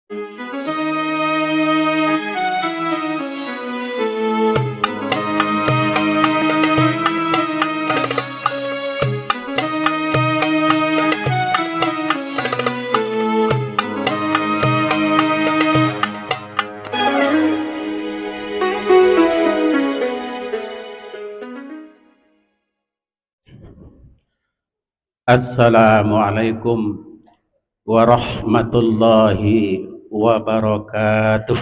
Assalamualaikum warahmatullahi wabarakatuh.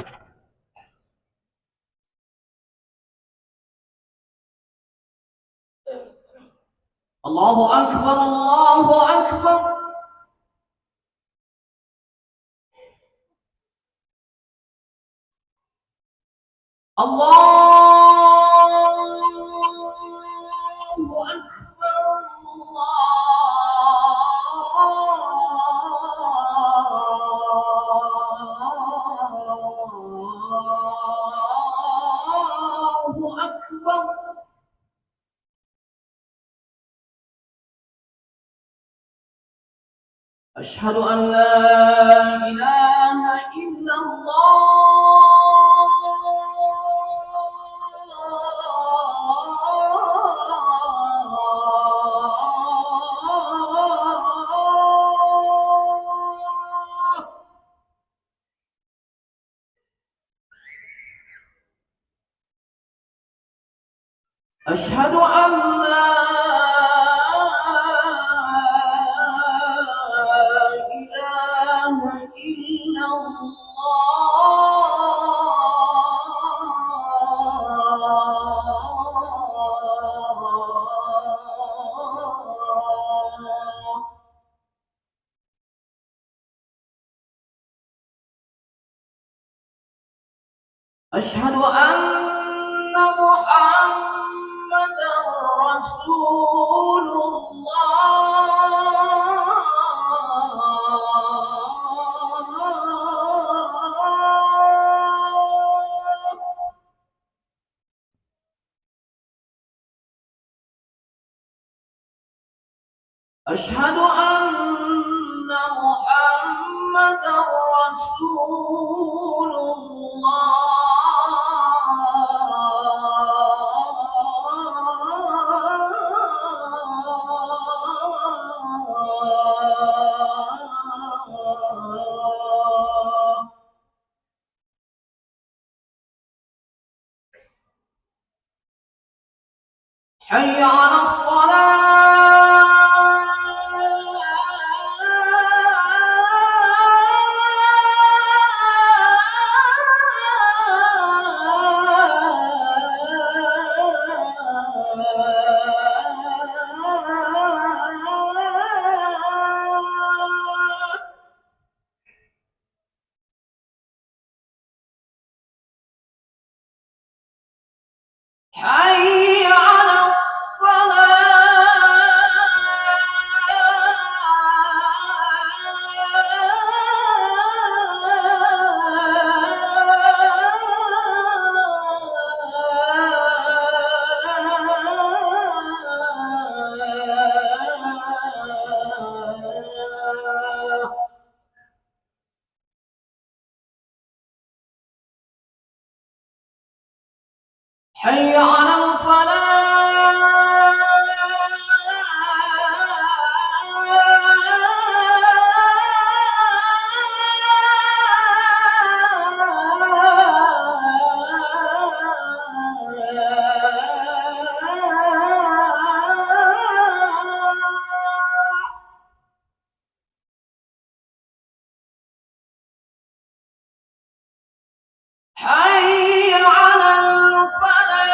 Allahu Akbar, Allahu Akbar. Allahu Akbar, Allahu Akbar. أشهد أن لا إله إلا الله. أشهد أن لا إله إلا الله. أشهد أن محمدا رسول الله. أشهد أن محمدا رسول الله. حي على الصلاة. حي على الصلاة. حي على الفلاح. حي على الفلاح.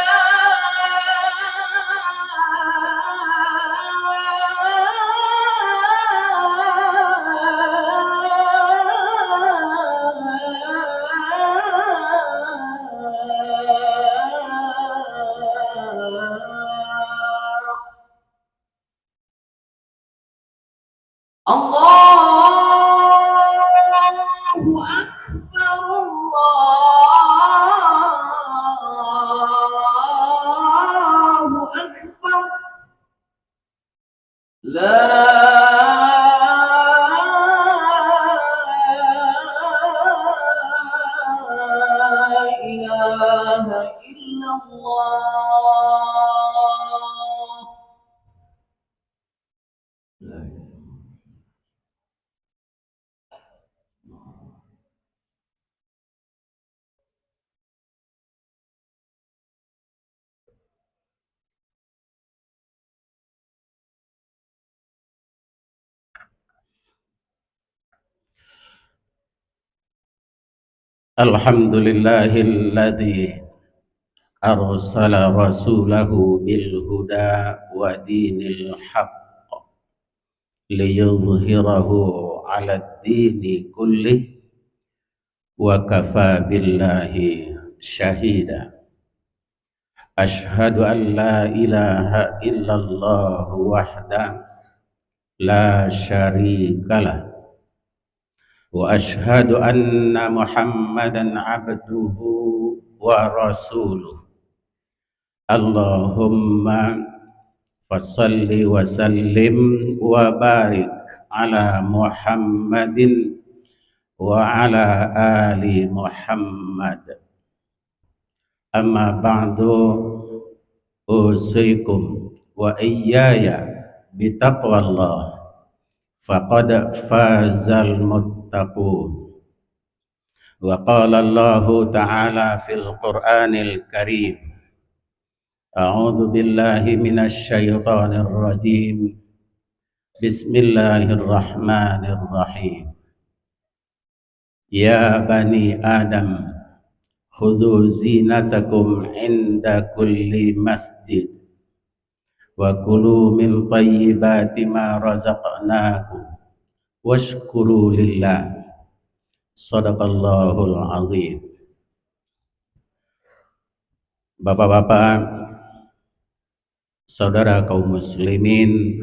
الله أكبر، الله أكبر. لا الله. Alhamdulillahilladzi arsala rasulahu bil huda wa dinil haqq liyudhhirahu 'alad dini kullih wa kafa billahi syahida. Ashhadu an la ilaha illallah wahda la syarikalah wa ashhadu anna Muhammadan abduhu wa rasuluh. Allahumma fassalli wa sallim wa barik ala Muhammadin wa ala ali Muhammad. Amma ba'du, usikum wa iyyaya bitaqwallah faqad fazal muttaqun. Wa qala Allahu ta'ala fil Qur'anil Karim, a'udzu billahi minasy syaithanir rajim. Bismillahirrahmanirrahim. Ya bani Adam, khudhu zinatakum inda kulli masjid wa kulu min thayyibati ma razaqnakum washkuru lillah. Shadaqallahul azim. Bapak-bapak, saudara kaum muslimin,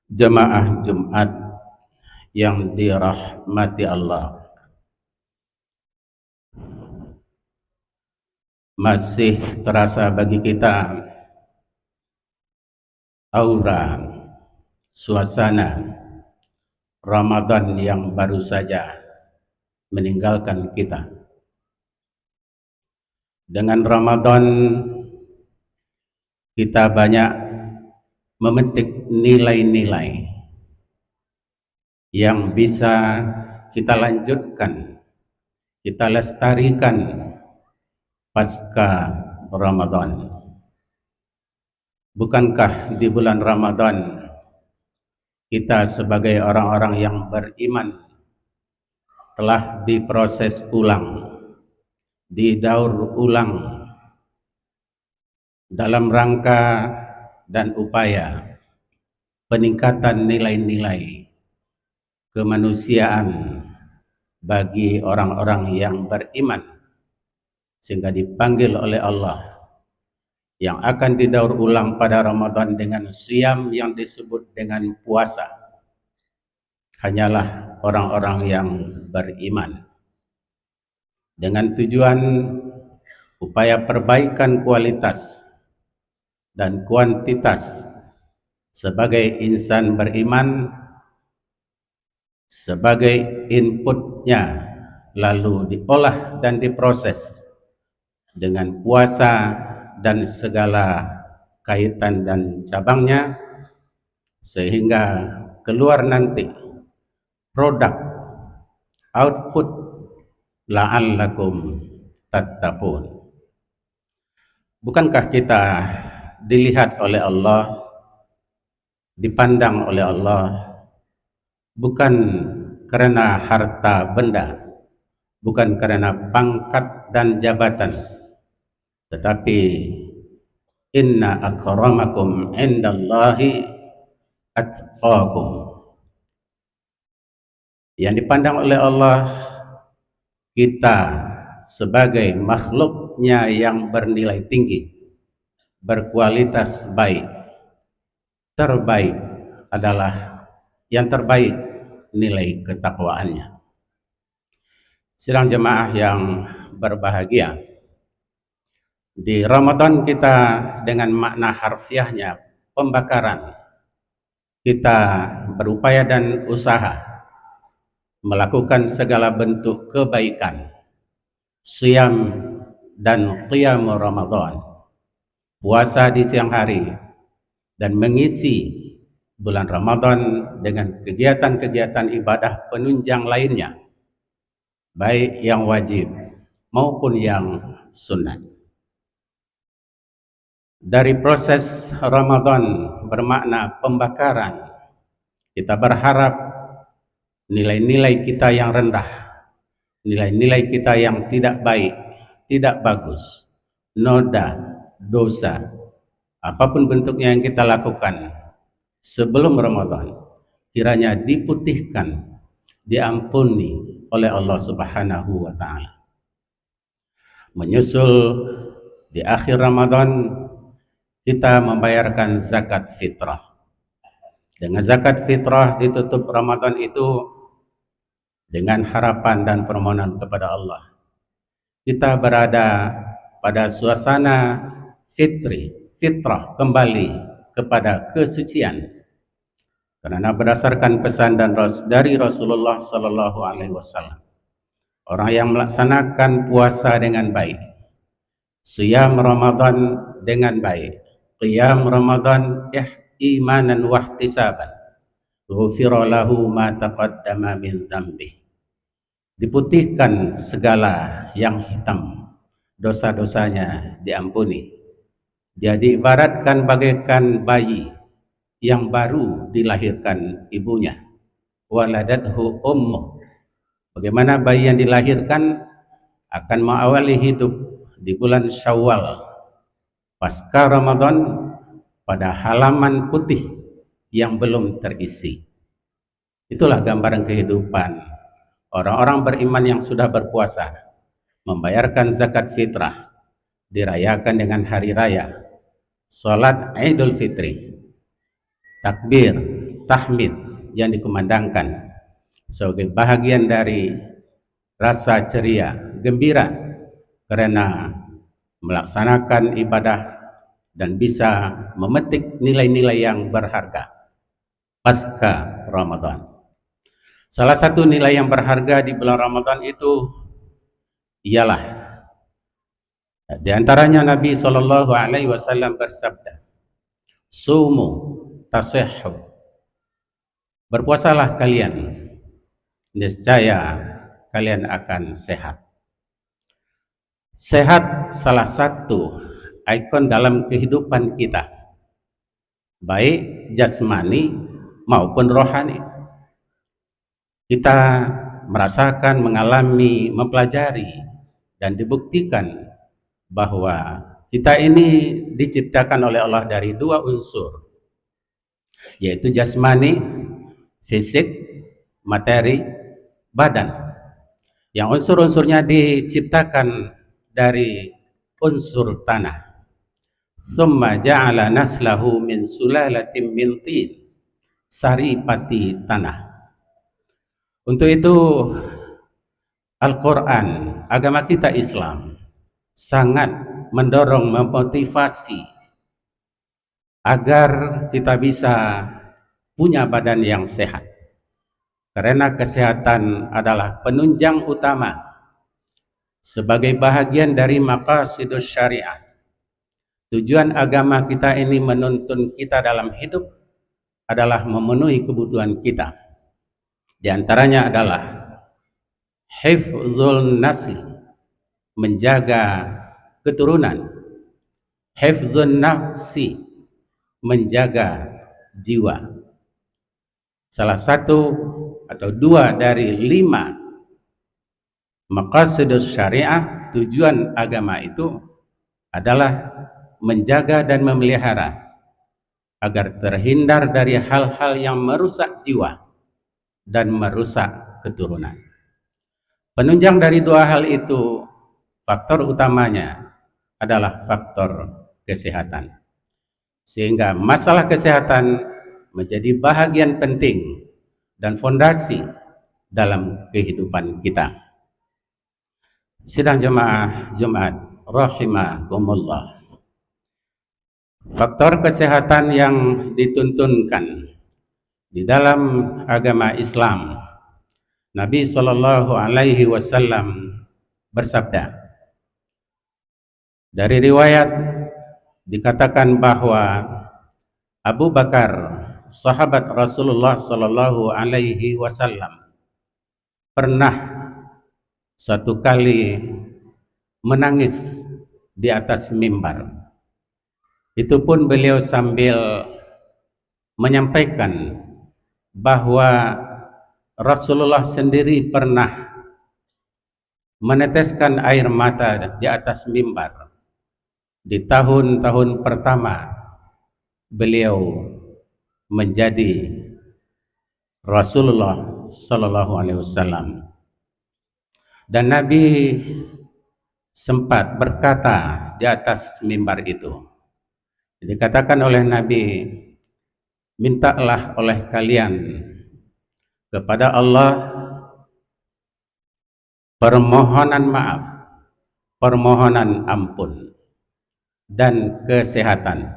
jemaah Jumat yang dirahmati Allah, masih terasa bagi kita aura suasana Ramadan yang baru saja meninggalkan kita. Dengan Ramadan kita banyak memetik nilai-nilai yang bisa kita lanjutkan, kita lestarikan pasca Ramadan. Bukankah di bulan Ramadan kita sebagai orang-orang yang beriman telah diproses ulang, didaur ulang dalam rangka dan upaya peningkatan nilai-nilai kemanusiaan bagi orang-orang yang beriman, sehingga dipanggil oleh Allah yang akan didaur ulang pada Ramadan dengan siyam yang disebut dengan puasa hanyalah orang-orang yang beriman, dengan tujuan upaya perbaikan kualitas dan kuantitas sebagai insan beriman, sebagai inputnya lalu diolah dan diproses dengan puasa dan segala kaitan dan cabangnya, sehingga keluar nanti produk, output, la'allakum tattaqun. Bukankah kita dilihat oleh Allah, dipandang oleh Allah bukan karena harta benda, bukan karena pangkat dan jabatan, tetapi inna akramakum indallahi atqakum. Yang dipandang oleh Allah, kita sebagai makhluknya yang bernilai tinggi, berkualitas baik, terbaik adalah yang terbaik nilai ketakwaannya. Sidang jemaah yang berbahagia, di Ramadan kita dengan makna harfiahnya pembakaran, kita berupaya dan usaha melakukan segala bentuk kebaikan, siyam dan qiyam Ramadan, puasa di siang hari, dan mengisi bulan Ramadan dengan kegiatan-kegiatan ibadah penunjang lainnya, baik yang wajib maupun yang sunat. Dari proses Ramadan bermakna pembakaran, kita berharap nilai-nilai kita yang rendah, nilai-nilai kita yang tidak baik, tidak bagus, noda, dosa, apapun bentuknya yang kita lakukan sebelum Ramadan, kiranya diputihkan, diampuni oleh Allah Subhanahu wa Ta'ala. Menyusul di akhir Ramadan, kita membayarkan zakat fitrah. Dengan zakat fitrah ditutup Ramadan itu dengan harapan dan permohonan kepada Allah. Kita berada pada suasana fitrah, kembali kepada kesucian. Karena berdasarkan pesan dari Rasulullah sallallahu alaihi wasallam, orang yang melaksanakan puasa dengan baik, siyam Ramadan dengan baik, qiyam Ramadan imanan wa ihtisaban, ghufira lahu ma taqaddama min dzambih. Diputihkan segala yang hitam, dosa-dosanya diampuni. Dia diibaratkan bagaikan bayi yang baru dilahirkan ibunya. Waladathu ummuh. Bagaimana bayi yang dilahirkan akan mengawali hidup di bulan Syawal pasca Ramadan pada halaman putih yang belum terisi. Itulah gambaran kehidupan orang-orang beriman yang sudah berpuasa, membayarkan zakat fitrah, dirayakan dengan hari raya, salat Idul Fitri, takbir, tahmid yang dikumandangkan sebagai bahagian dari rasa ceria, gembira karena melaksanakan ibadah dan bisa memetik nilai-nilai yang berharga pasca Ramadan. Salah satu nilai yang berharga di bulan Ramadan itu ialah di antaranya Nabi sallallahu alaihi wasallam bersabda, "Sumu tasihhu." Berpuasalah kalian, niscaya kalian akan sehat. Sehat salah satu ikon dalam kehidupan kita, baik jasmani maupun rohani. Kita merasakan, mengalami, mempelajari, dan dibuktikan bahwa kita ini diciptakan oleh Allah dari dua unsur, yaitu jasmani, fisik, materi, badan. Yang unsur-unsurnya diciptakan dari unsur tanah. Tsumma ja'ala naslahu min sulalatin min tin, saripati tanah. Untuk itu Al-Quran, agama kita Islam, sangat mendorong, memotivasi agar kita bisa punya badan yang sehat. Karena kesehatan adalah penunjang utama sebagai bahagian dari maqasidus syariah. Tujuan agama kita ini menuntun kita dalam hidup adalah memenuhi kebutuhan kita. Di antaranya adalah hifdzul nasli, menjaga keturunan, hifdzun nafsi, menjaga jiwa. Salah satu atau dua dari 5 maqasidus syariah, tujuan agama itu adalah menjaga dan memelihara agar terhindar dari hal-hal yang merusak jiwa dan merusak keturunan. Penunjang dari dua hal itu, faktor utamanya adalah faktor kesehatan. Sehingga masalah kesehatan menjadi bahagian penting dan fondasi dalam kehidupan kita. Sidang jemaah Jumat rahimakumullah. Faktor kesehatan yang dituntunkan di dalam agama Islam, Nabi sallallahu alaihi wasallam bersabda, Dari riwayat dikatakan bahwa Abu Bakar, sahabat Rasulullah Sallallahu Alaihi Wasallam, pernah suatu kali menangis di atas mimbar. Itu pun beliau sambil menyampaikan bahwa Rasulullah sendiri pernah meneteskan air mata di atas mimbar di tahun-tahun pertama beliau menjadi Rasulullah Sallallahu Alaihi Wasallam. Dan Nabi sempat berkata di atas mimbar itu, dikatakan oleh Nabi, mintalah oleh kalian kepada Allah permohonan maaf, permohonan ampun, dan kesehatan,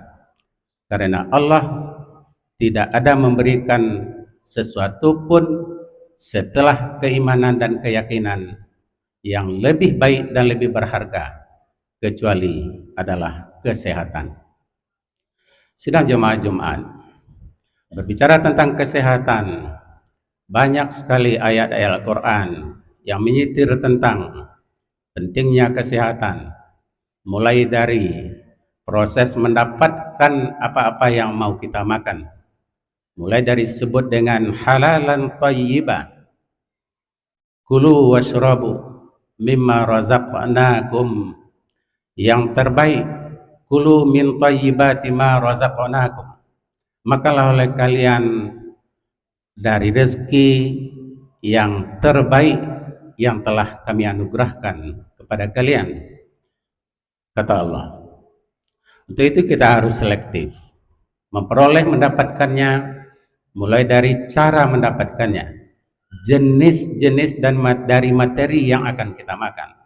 karena Allah tidak ada memberikan sesuatu pun setelah keimanan dan keyakinan yang lebih baik dan lebih berharga kecuali adalah kesehatan. Sidang jemaah Jumat berbicara tentang kesehatan, banyak sekali ayat-ayat Al-Quran yang menyitir tentang pentingnya kesehatan, mulai dari proses mendapatkan apa-apa yang mau kita makan, mulai dari disebut dengan halalan thayyiban, kulu washrabu mimma razaqnakum, yang terbaik, kulu min thayyibati ma razaqnakum, makalah oleh kalian dari rezeki yang terbaik yang telah kami anugerahkan kepada kalian, kata Allah. Untuk itu kita harus selektif memperoleh mendapatkannya, mulai dari cara mendapatkannya, jenis-jenis dan dari materi yang akan kita makan.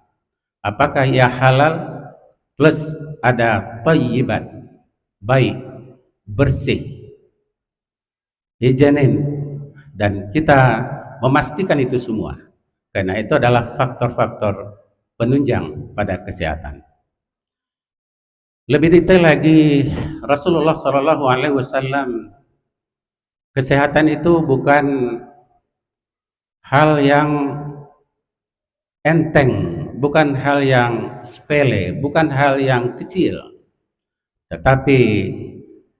Apakah ia halal plus ada thayyibat, baik, bersih, higienin, dan kita memastikan itu semua, karena itu adalah faktor-faktor penunjang pada kesehatan. Lebih detail lagi, Rasulullah Sallallahu Alaihi Wasallam, kesehatan itu bukan hal yang enteng, bukan hal yang sepele, bukan hal yang kecil, tetapi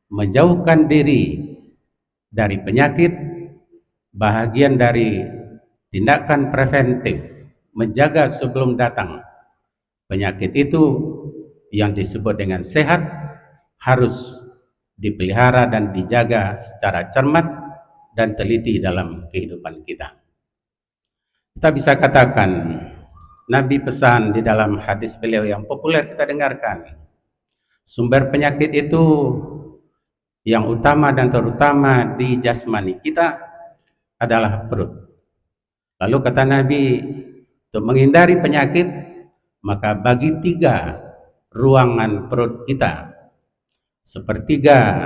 menjauhkan diri dari penyakit, bahagian dari tindakan preventif, menjaga sebelum datang penyakit itu yang disebut dengan sehat, harus dipelihara dan dijaga secara cermat dan teliti dalam kehidupan kita. Kita bisa katakan Nabi pesan di dalam hadis beliau yang populer kita dengarkan, sumber penyakit itu yang utama dan terutama di jasmani kita adalah perut. Lalu kata Nabi, untuk menghindari penyakit, maka bagi 3 ruangan perut kita, sepertiga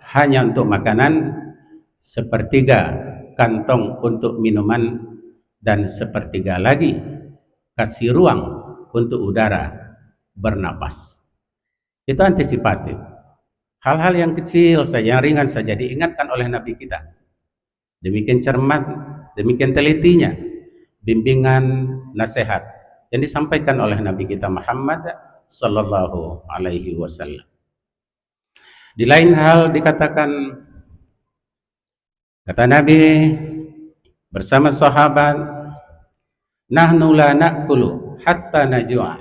hanya untuk makanan, sepertiga kantong untuk minuman, dan sepertiga lagi kasih ruang untuk udara bernapas. Itu antisipatif. Hal-hal yang kecil saja, yang ringan saja diingatkan oleh Nabi kita. Demikian cermat, demikian telitinya bimbingan nasihat yang disampaikan oleh Nabi kita Muhammad Sallallahu Alaihi Wasallam. Di lain hal dikatakan, kata Nabi bersama sahabat, nahnu la na'kulu hatta najua.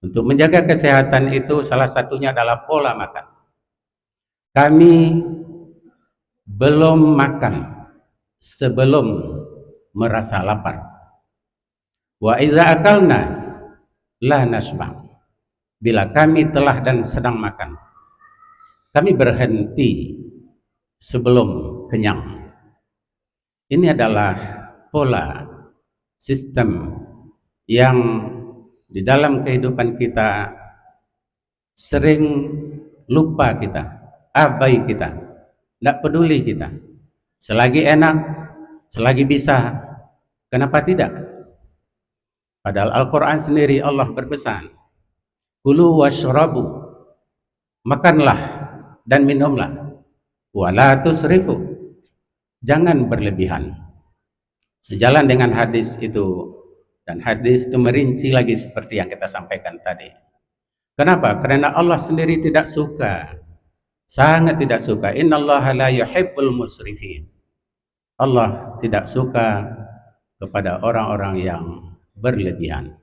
Untuk menjaga kesehatan itu salah satunya adalah pola makan. Kami belum makan sebelum merasa lapar. Wa idza akalna la nasba. Bila kami telah dan sedang makan, kami berhenti sebelum kenyang. Ini adalah pola sistem yang di dalam kehidupan kita sering lupa kita, abai kita, tidak peduli kita. Selagi enak, selagi bisa, kenapa tidak? Padahal Al-Quran sendiri Allah berpesan, Kulu washrabu, makanlah dan minumlah. Wala tusrifu, jangan berlebihan. Sejalan dengan hadis itu, dan hadis itu merinci lagi seperti yang kita sampaikan tadi. Kenapa? Karena Allah sendiri tidak suka, sangat tidak suka. Innallaha la yuhibbul musrifin. Allah tidak suka kepada orang-orang yang berlebihan.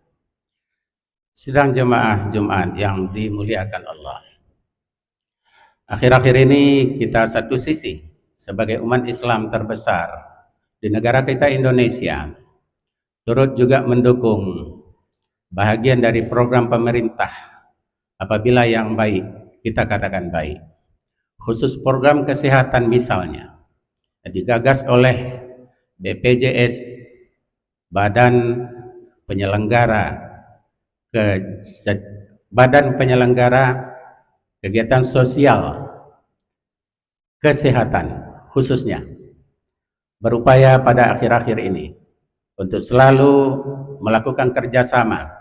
Sidang jemaah Jumat yang dimuliakan Allah. Akhir-akhir ini kita satu sisi sebagai umat Islam terbesar di negara kita Indonesia turut juga mendukung bahagian dari program pemerintah apabila yang baik kita katakan baik. Khusus program kesehatan misalnya digagas oleh BPJS, Badan Penyelenggara Kegiatan Sosial Kesehatan khususnya, berupaya pada akhir-akhir ini untuk selalu melakukan kerjasama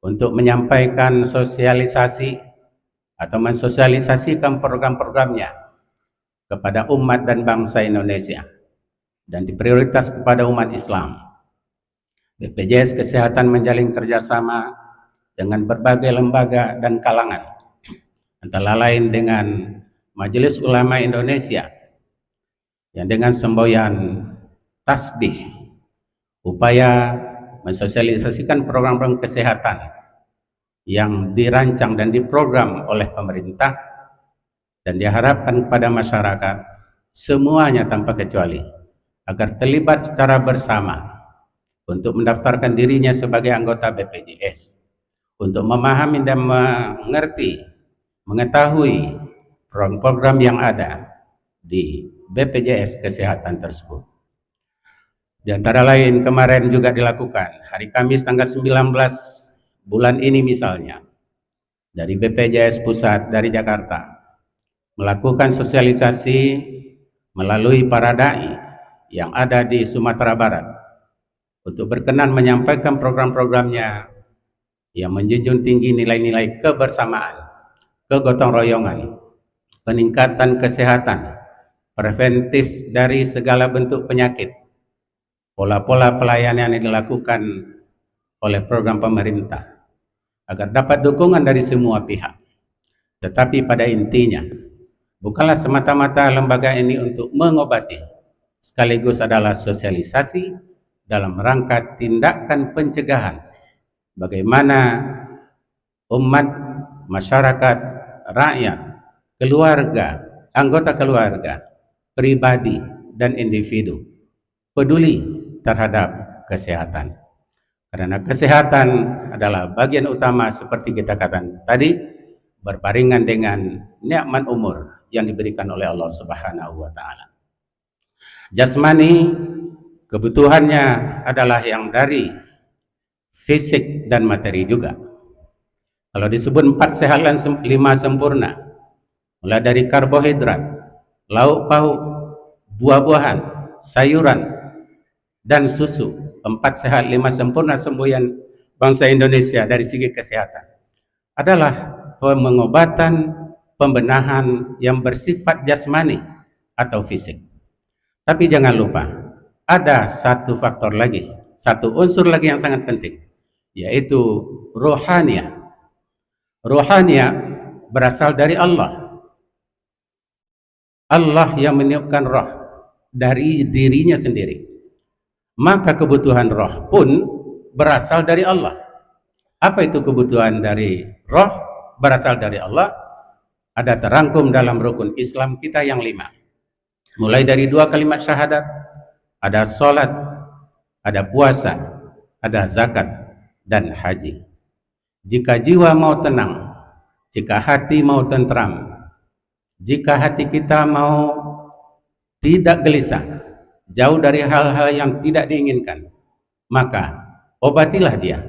untuk menyampaikan sosialisasi atau mensosialisasikan program-programnya kepada umat dan bangsa Indonesia dan diprioritas kepada umat Islam. BPJS Kesehatan menjalin kerjasama dengan berbagai lembaga dan kalangan, antara lain dengan Majelis Ulama Indonesia yang dengan semboyan tasbih upaya mensosialisasikan program-program kesehatan yang dirancang dan diprogram oleh pemerintah dan diharapkan kepada masyarakat semuanya tanpa kecuali agar terlibat secara bersama untuk mendaftarkan dirinya sebagai anggota BPJS, untuk memahami dan mengerti, mengetahui program-program yang ada di BPJS Kesehatan tersebut. Di antara lain kemarin juga dilakukan hari Kamis tanggal 19 bulan ini misalnya dari BPJS Pusat dari Jakarta melakukan sosialisasi melalui para dai yang ada di Sumatera Barat untuk berkenan menyampaikan program-programnya yang menjunjung tinggi nilai-nilai kebersamaan, kegotong royongan, peningkatan kesehatan, preventif dari segala bentuk penyakit, pola-pola pelayanan yang dilakukan oleh program pemerintah, agar dapat dukungan dari semua pihak. Tetapi pada intinya, bukanlah semata-mata lembaga ini untuk mengobati, sekaligus adalah sosialisasi dalam rangka tindakan pencegahan bagaimana umat, masyarakat, rakyat, keluarga, anggota keluarga, pribadi, dan individu peduli terhadap kesehatan. Karena kesehatan adalah bagian utama seperti kita katakan tadi, berbarengan dengan nikmat umur yang diberikan oleh Allah Subhanahu wa taala. Jasmani kebutuhannya adalah yang dari fisik dan materi juga. Kalau disebut 4 sehat dan 5 sempurna, mulai dari karbohidrat, lauk pauk, buah-buahan, sayuran, dan susu, 4 sehat 5 sempurna semboyan bangsa Indonesia dari segi kesehatan adalah pengobatan, pembenahan yang bersifat jasmani atau fisik. Tapi jangan lupa, ada satu faktor lagi, satu unsur lagi yang sangat penting, yaitu rohania. Rohania berasal dari Allah. Allah yang meniupkan roh dari dirinya sendiri. Maka kebutuhan roh pun berasal dari Allah. Apa itu kebutuhan dari roh berasal dari Allah? Ada terangkum dalam rukun Islam kita yang 5. Mulai dari 2 kalimat syahadat, ada sholat, ada puasa, ada zakat, dan haji. Jika jiwa mau tenang, jika hati mau tentram, jika hati kita mau tidak gelisah, jauh dari hal-hal yang tidak diinginkan, maka obatilah dia.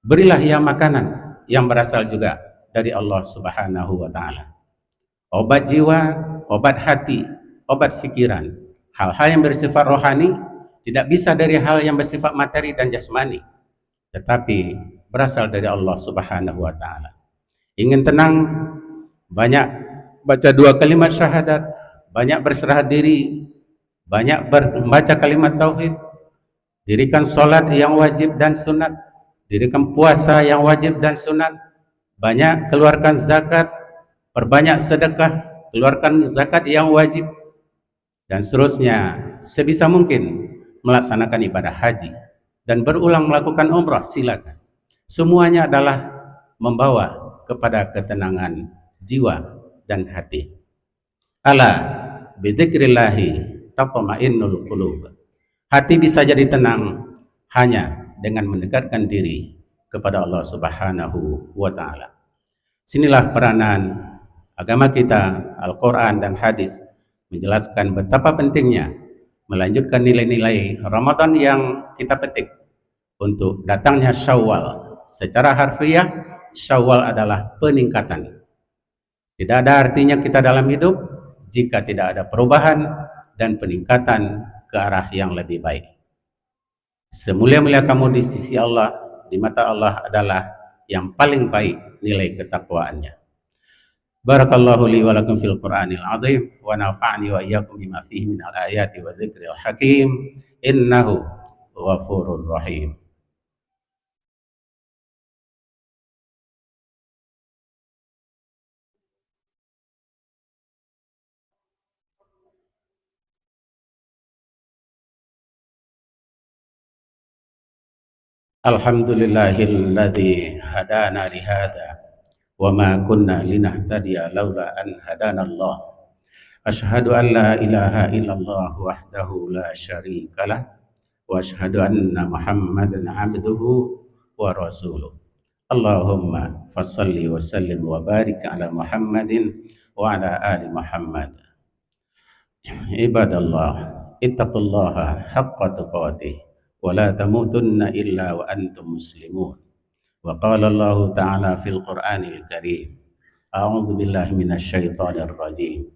Berilah ia makanan yang berasal juga dari Allah Subhanahu wa taala. Obat jiwa, obat hati, obat pikiran, hal-hal yang bersifat rohani tidak bisa dari hal yang bersifat materi dan jasmani, tetapi berasal dari Allah Subhanahu wa taala. Ingin tenang, banyak baca 2 kalimat syahadat, banyak berserah diri, banyak membaca kalimat tauhid, dirikan sholat yang wajib dan sunat, dirikan puasa yang wajib dan sunat, banyak keluarkan zakat, perbanyak sedekah, keluarkan zakat yang wajib, dan seterusnya. Sebisa mungkin melaksanakan ibadah haji dan berulang melakukan umrah, silakan. Semuanya adalah membawa kepada ketenangan jiwa dan hati. Ala bidzikrillahi tatma'innul qulub. Hati bisa jadi tenang hanya dengan mendekatkan diri kepada Allah Subhanahu wa taala. Sinilah peranan agama kita, Al-Quran dan hadis, menjelaskan betapa pentingnya melanjutkan nilai-nilai Ramadan yang kita petik untuk datangnya Syawal. Secara harfiah, Syawal adalah peningkatan. Tidak ada artinya kita dalam hidup jika tidak ada perubahan dan peningkatan ke arah yang lebih baik. Semulia-mulia kamu di sisi Allah, di mata Allah adalah yang paling baik nilai ketakwaannya. Barakallahu li wa lakum fil Qur'anil azim wa nafa'ani wa iyyakum bima fihi min al-ayati wa dzikril hakim innahu ghafurur rahim. Alhamdulillahilladzi hadana li hadza wa ma kunna linahtadiya laula an hadana Allah. Asyhadu an la ilaha illallah wahdahu la syarikalah wa asyhadu anna Muhammadan abduhu wa rasuluh. Allahumma fassalli wa sallim wa barik ala Muhammadin wa ala ali Muhammad. Ibadallah, ittaqullaha haqqa tuqatih wa la tamutunna illa wa antum muslimun. Wa qala Allah ta'ala fil Qur'anil Karim, a'udzu billahi minasy syaithanir rajim.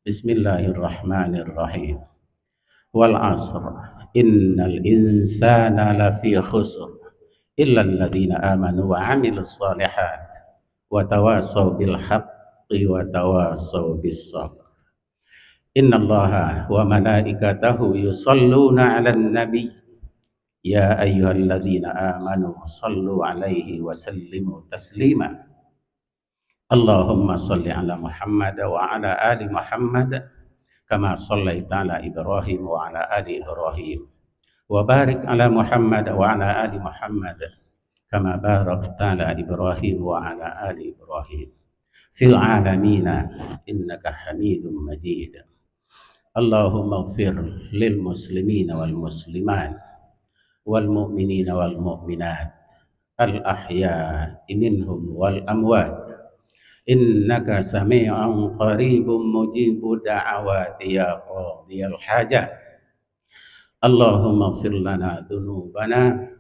Bismillahirrahmanirrahim. Wal 'asr innal insana lafi khusr illa alladziina aamanu wa 'amilus shalihat wa tawassaw bil haqqi wa tawassaw bis sabr. Innallaha wa malaikatahu yusholluna 'alan nabiy ya ayyuhalladzina amanu shallu 'alaihi wa sallimu taslima. Allahumma shalli 'ala Muhammad wa 'ala ali Muhammad kama shallaita 'ala Ibrahim wa 'ala ali Ibrahim wa barik 'ala Muhammad wa 'ala ali Muhammad kama barakta 'ala Ibrahim wa 'ala ali Ibrahim fil 'alamin innaka Hamidum Majid. Allahumma ighfir lil muslimina wal muslimat wal mu'minina wal mu'minat al ahya'i minhum wal amwat innaka sami'un qaribun mujibu da'awati ya qadiyal hajat. Allahumma ighfir lana dhunubana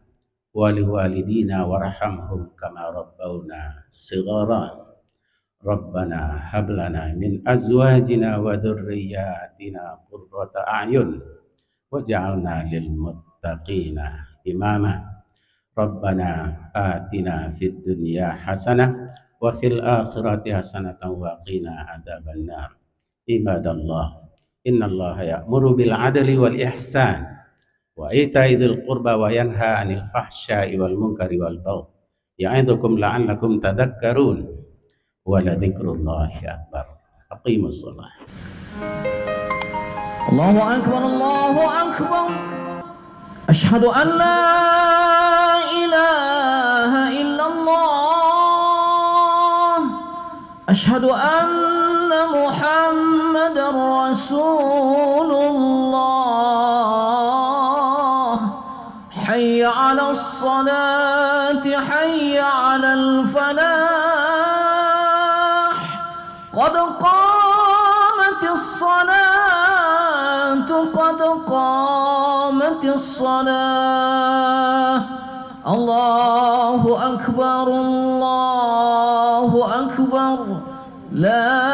wa liwalidina warhamhum kama rabbawna shighara. Rabbana hab lana min azwajina wa dhurriyyatina qurrata a'yun waj'alna lil muttaqina imama. Rabbana atina fid dunya hasanah wa fil akhirati hasanatan wa qina adzabannar. Ibadallah, innallaha ya'muru bil adli wal ihsan wa ita'i dzil qurba wa yanha 'anil fahsya'i wal munkari wal baghi ya'idzukum la'allakum tadhakkarun. Wa la dzikrullahi akbar. Aqimus shalah. Allahu akbar, Allahu akbar. Asyhadu an la ilaha illallah. Asyhadu anna Muhammadar Rasulullah. Hayya 'alas salati, hayya 'alal falah. قد قامت الصلاة قد قامت الصلاة. الله أكبر الله أكبر. لا